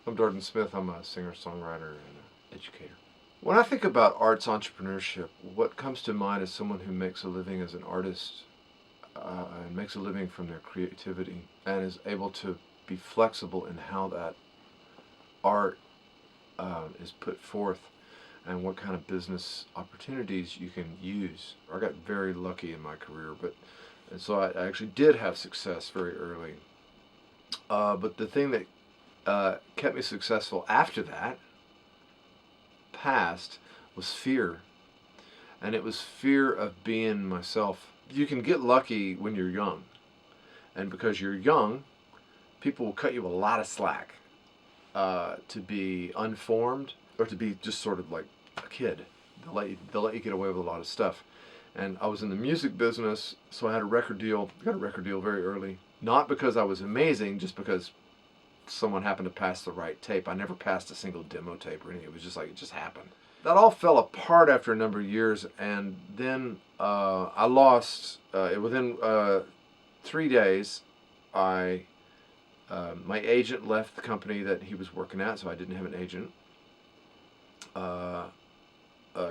I'm Darden Smith. I'm a singer-songwriter and an educator. When I think about arts entrepreneurship, what comes to mind is someone who makes a living as an artist and makes a living from their creativity and is able to be flexible in how that art is put forth and what kind of business opportunities you can use. I got very lucky in my career, and so I actually did have success very early. But the thing that kept me successful after that passed was fear. And it was fear of being myself. You can get lucky when you're young. And because you're young, people will cut you a lot of slack to be unformed or to be just sort of like a kid. They'll let you get away with a lot of stuff. And I was in the music business, so I had a record deal. I got a record deal very early. Not because I was amazing, just because someone happened to pass the right tape. I never passed a single demo tape or anything. It was just like, it just happened. That all fell apart after a number of years, and then I lost, within 3 days, my agent left the company that he was working at, so I didn't have an agent.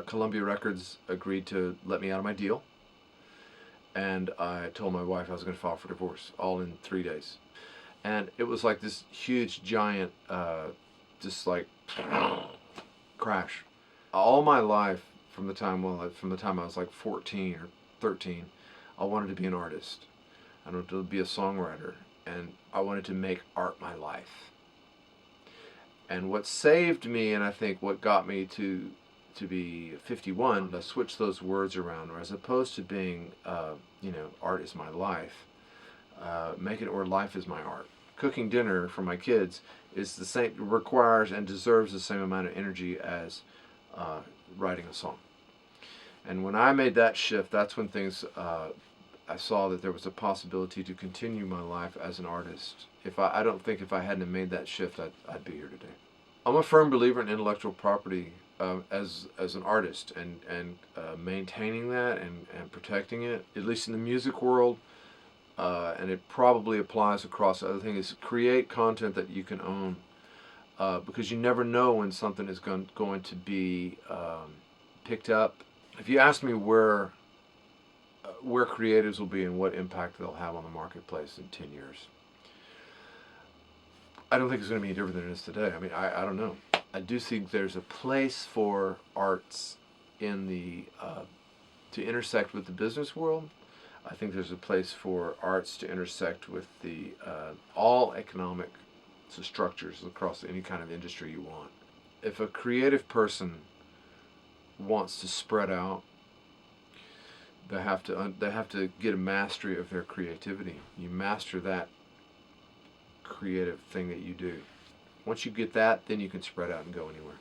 Columbia Records agreed to let me out of my deal, and I told my wife I was going to file for divorce, all in 3 days. And it was like this huge, giant, just like crash. All my life, from the time I was like 14 or 13, I wanted to be an artist. I wanted to be a songwriter, and I wanted to make art my life. And what saved me, and I think what got me to be 51, to switch those words around, or as opposed to being, art is my life, make it, or life is my art. Cooking dinner for my kids is the same, requires and deserves the same amount of energy as writing a song. And when I made that shift, that's when I saw that there was a possibility to continue my life as an artist. I don't think if I hadn't made that shift, I'd be here today. I'm a firm believer in intellectual property as an artist, and maintaining that and protecting it, at least in the music world. And it probably applies across other things, is create content that you can own, because you never know when something is going to be picked up. If you ask me where creatives will be and what impact they'll have on the marketplace in 10 years, I don't think it's going to be any different than it is today. I mean, I don't know. I do think there's a place for arts in to intersect with the business world. I think there's a place for arts to intersect with the all economic structures across any kind of industry you want. If a creative person wants to spread out, they have to get a mastery of their creativity. You master that creative thing that you do. Once you get that, then you can spread out and go anywhere.